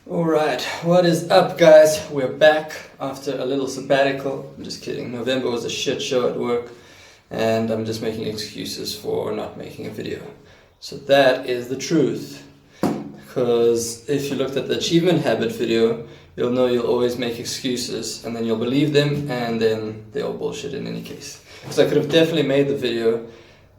Alright, what is up guys? We're back after a little sabbatical. I'm just kidding, November was a shit show at work and I'm just making excuses for not making a video. So that is the truth. Because if you looked at the achievement habit video, you'll know you'll always make excuses and then you'll believe them and then they're all bullshit in any case. Because I could have definitely made the video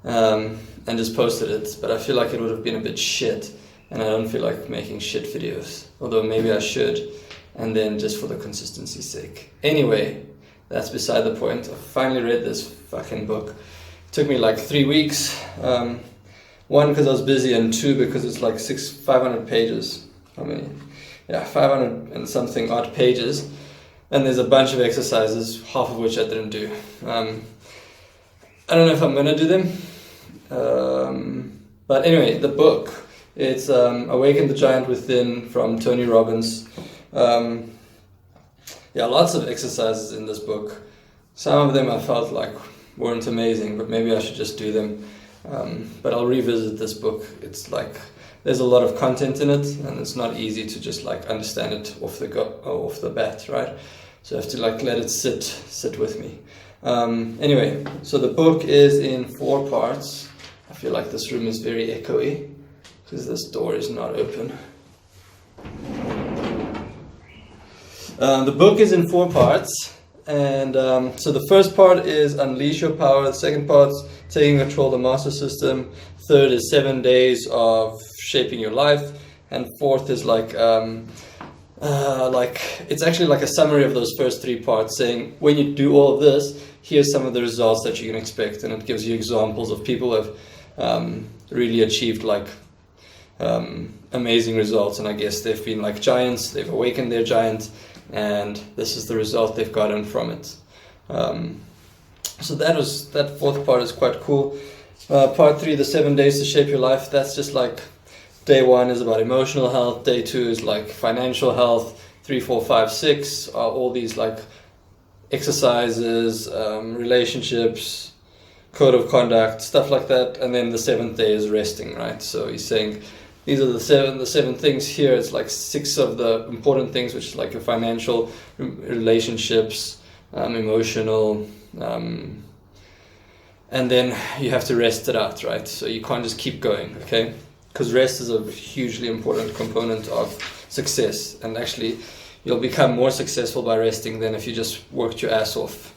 and just posted it, but I feel like it would have been a bit shit. And I don't feel like making shit videos, although maybe I should, and then just for the consistency's sake. Anyway, that's beside the point. I finally read this fucking book. It took me like 3 weeks. One, because I was busy, and two, because it's like 500 pages. How many? Yeah, 500 and something odd pages. And there's a bunch of exercises, half of which I didn't do. I don't know if I'm gonna do them. But anyway, the book. It's Awaken the Giant Within from Tony Robbins. Yeah, lots of exercises in this book. Some of them I felt like weren't amazing, but maybe I should just do them. But I'll revisit this book. It's like there's a lot of content in it, and it's not easy to just like understand it off the bat, right? So I have to like let it sit with me. Anyway, so the book is in 4 parts. I feel like this room is very echoey, because this door is not open. The book is in 4 parts, and so the first part is Unleash Your Power, the second part is Taking Control of the Master System, third is 7 days of Shaping Your Life, and fourth is like it's actually like a summary of those first 3 parts, saying when you do all of this, here's some of the results that you can expect, and it gives you examples of people who have really achieved like amazing results, and I guess they've been like giants, they've awakened their giant, and this is the result they've gotten from it. So that 4th part is quite cool. Part 3, the 7 days to shape your life, that's just like day 1 is about emotional health, day 2 is like financial health, 3, 4, 5, 6 are all these like exercises, relationships, code of conduct, stuff like that, and then the 7th day is resting, right? So he's saying these are the seven things here. It's like 6 of the important things, which is like your financial, relationships, emotional, and then you have to rest it out, right? So you can't just keep going, okay? Because rest is a hugely important component of success, and actually you'll become more successful by resting than if you just worked your ass off.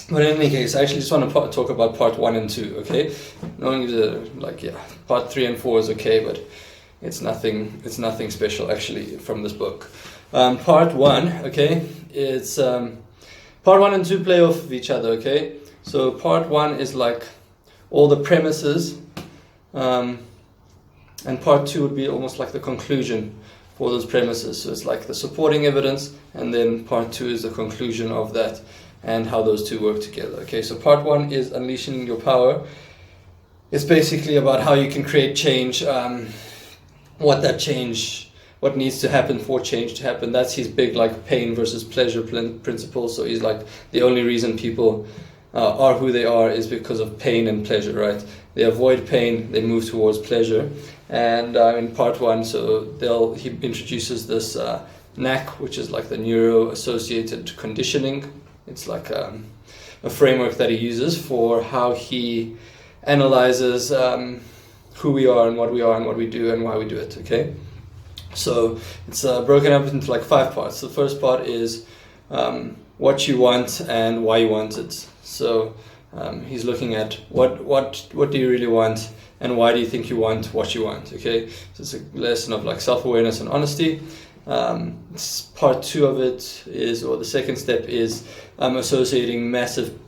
But in any case, I actually just want to talk about part 1 and 2, okay? Knowing part 3 and 4 is okay, but it's nothing special actually from this book. Part 1, okay, it's part 1 and 2 play off of each other, okay? So part 1 is like all the premises, and part 2 would be almost like the conclusion for those premises. So it's like the supporting evidence, and then part 2 is the conclusion of that, and how those two work together. Okay, so part 1 is Unleashing Your Power. It's basically about how you can create change, what needs to happen for change to happen. That's his big like pain versus pleasure principle. So he's like, the only reason people are who they are is because of pain and pleasure, right? They avoid pain, they move towards pleasure. And in part 1, so he introduces this NAC, which is like the neuro-associated conditioning. It's like a framework that he uses for how he analyzes who we are and what we do and why we do it, okay? So it's broken up into like 5 parts. The first part is what you want and why you want it. So he's looking at what do you really want and why do you think you want what you want, okay? So it's a lesson of like self-awareness and honesty. Part 2 of it is, or the second step is associating massive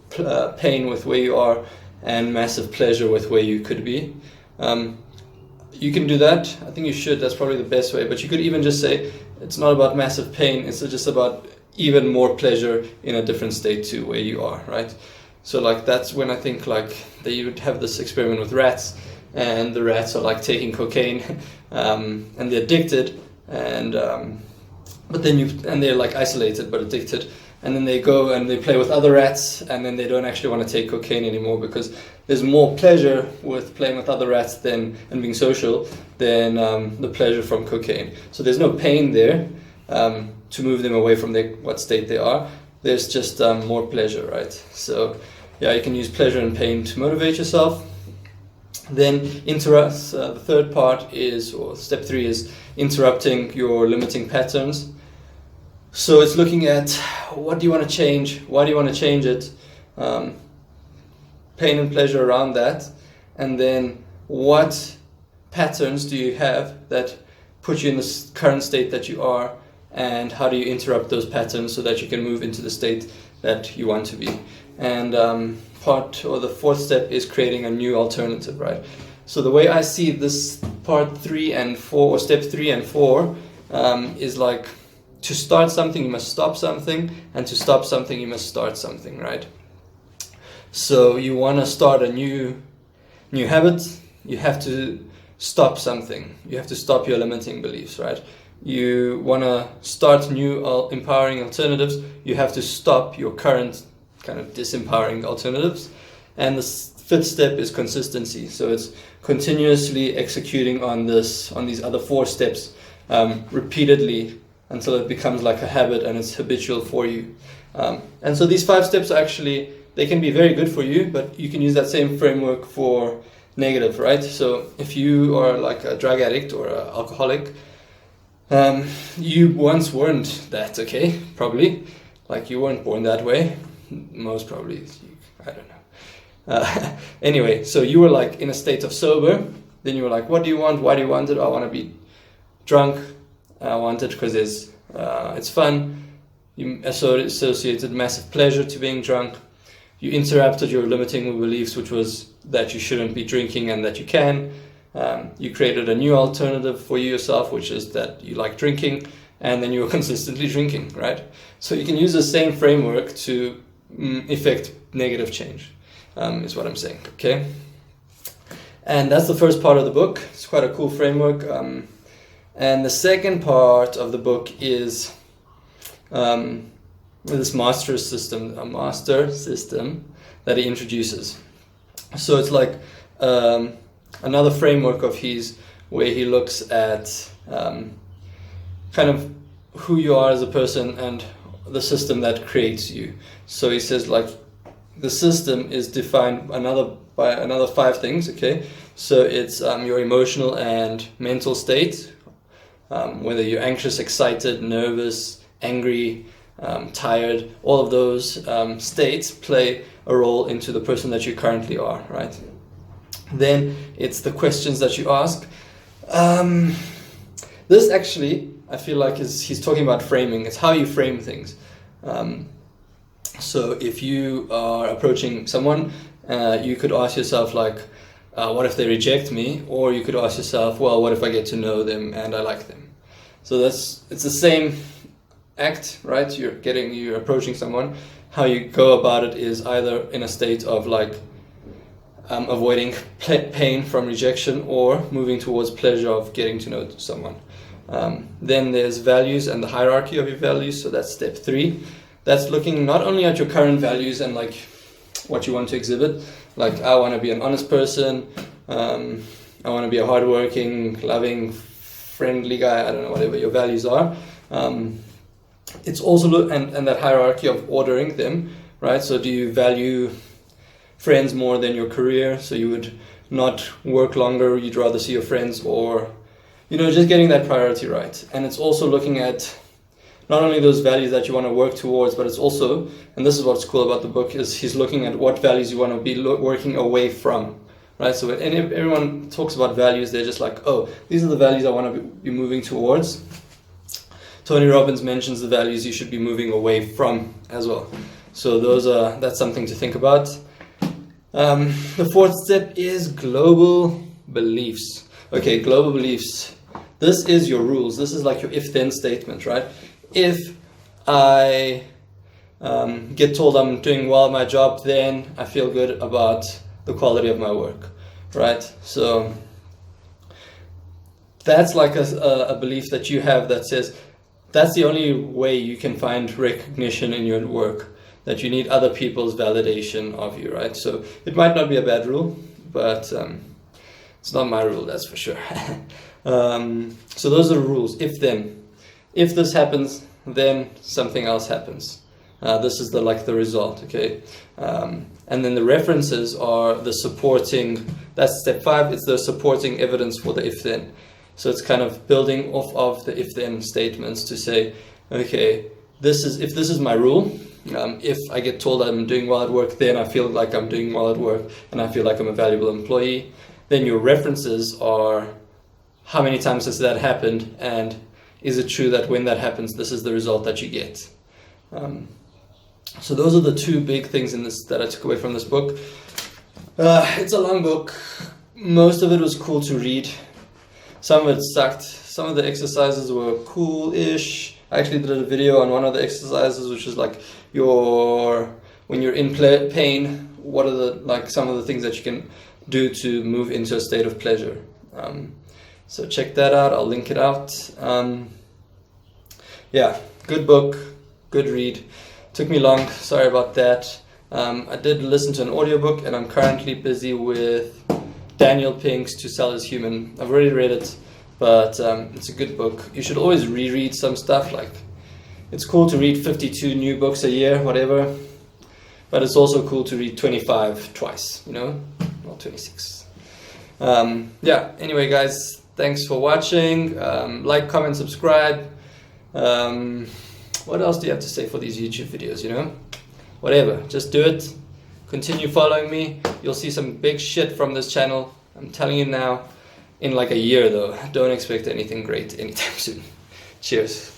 pain with where you are and massive pleasure with where you could be. You can do that. I think you should. That's probably the best way. But you could even just say it's not about massive pain. It's just about even more pleasure in a different state to where you are, right? So like that's when I think like that you would have this experiment with rats, and the rats are like taking cocaine, and they're addicted. And but then they're like isolated but addicted, and then they go and they play with other rats, and then they don't actually want to take cocaine anymore because there's more pleasure with playing with other rats and being social than the pleasure from cocaine. So there's no pain there to move them away from what state they are. There's just more pleasure, right? So yeah, you can use pleasure and pain to motivate yourself. Then the third part is, or step 3 is interrupting your limiting patterns. So it's looking at what do you want to change, why do you want to change it, pain and pleasure around that, and then what patterns do you have that put you in the current state that you are, and how do you interrupt those patterns so that you can move into the state that you want to be. And the fourth step is creating a new alternative, right? So the way I see this part 3 and 4, or step 3 and 4, is like, to start something you must stop something, and to stop something you must start something, right? So you want to start a new habit, you have to stop something. You have to stop your limiting beliefs, right? You want to start new empowering alternatives, you have to stop your current kind of disempowering alternatives. And the fifth step is consistency. So it's continuously executing on these other 4 steps repeatedly until it becomes like a habit and it's habitual for you. And so these 5 steps actually, they can be very good for you, but you can use that same framework for negative, right? So if you are like a drug addict or an alcoholic, you once weren't that, okay? Probably. Like, you weren't born that way. Most probably, I don't know. Anyway, so you were like in a state of sober, then you were like, what do you want? Why do you want it? I want to be drunk. I want it because it's fun. You associated massive pleasure to being drunk. You interrupted your limiting beliefs, which was that you shouldn't be drinking and that you can. You created a new alternative for yourself, which is that you like drinking, and then you were consistently drinking, right? So you can use the same framework to effect negative change, is what I'm saying, okay? And that's the first part of the book. It's quite a cool framework. And the second part of the book is this master system that he introduces. So it's like another framework of his where he looks at kind of who you are as a person and the system that creates you. So he says like the system is defined by another 5 things, okay? So it's your emotional and mental state, whether you're anxious, excited, nervous, angry, tired, all of those states play a role into the person that you currently are, right? Then it's the questions that you ask. This actually, I feel like he's talking about framing. It's how you frame things. So if you are approaching someone, you could ask yourself like, what if they reject me? Or you could ask yourself, well, what if I get to know them and I like them? So it's the same act, right? You're approaching someone. How you go about it is either in a state of like avoiding pain from rejection or moving towards pleasure of getting to know someone. Then there's values and the hierarchy of your values. So that's step 3. That's looking not only at your current values and like what you want to exhibit. Like, I want to be an honest person. I want to be a hardworking, loving, friendly guy. I don't know, whatever your values are. It's also and that hierarchy of ordering them, right? So do you value friends more than your career? So you would not work longer. You'd rather see your friends, or just getting that priority right. And it's also looking at not only those values that you want to work towards, but it's also, and this is what's cool about the book, is he's looking at what values you want to be working away from, right? So when everyone talks about values, they're just like, oh, these are the values I want to be moving towards. Tony Robbins mentions the values you should be moving away from as well. So that's something to think about. The fourth step is global beliefs. Okay, global beliefs. This is your rules. This is like your if-then statement, right? If I get told I'm doing well at my job, then I feel good about the quality of my work, right? So that's like a belief that you have that says, that's the only way you can find recognition in your work, that you need other people's validation of you, right? So it might not be a bad rule, but it's not my rule, that's for sure. So those are the rules. If then, if this happens, then something else happens. This is the result, okay? And then the references are the supporting, that's step 5, it's the supporting evidence for the if then. So it's kind of building off of the if then statements to say, okay, if this is my rule, if I get told I'm doing well at work, then I feel like I'm doing well at work and I feel like I'm a valuable employee. Then your references are how many times has that happened, and is it true that when that happens, this is the result that you get? So those are the 2 big things in this that I took away from this book. It's a long book. Most of it was cool to read. Some of it sucked. Some of the exercises were cool-ish. I actually did a video on one of the exercises, which is like when you're in pain, what are some of the things that you can do to move into a state of pleasure. So check that out. I'll link it out. Yeah, good book, good read. Took me long, sorry about that. I did listen to an audiobook, and I'm currently busy with Daniel Pink's To Sell is Human. I've already read it, but it's a good book. You should always reread some stuff. It's cool to read 52 new books a year, whatever, but it's also cool to read 25 twice, not 26. Yeah, anyway guys, thanks for watching. Like, comment, subscribe. What else do you have to say for these YouTube videos, Whatever, just do it. Continue following me. You'll see some big shit from this channel. I'm telling you now. In a year though. Don't expect anything great anytime soon. Cheers.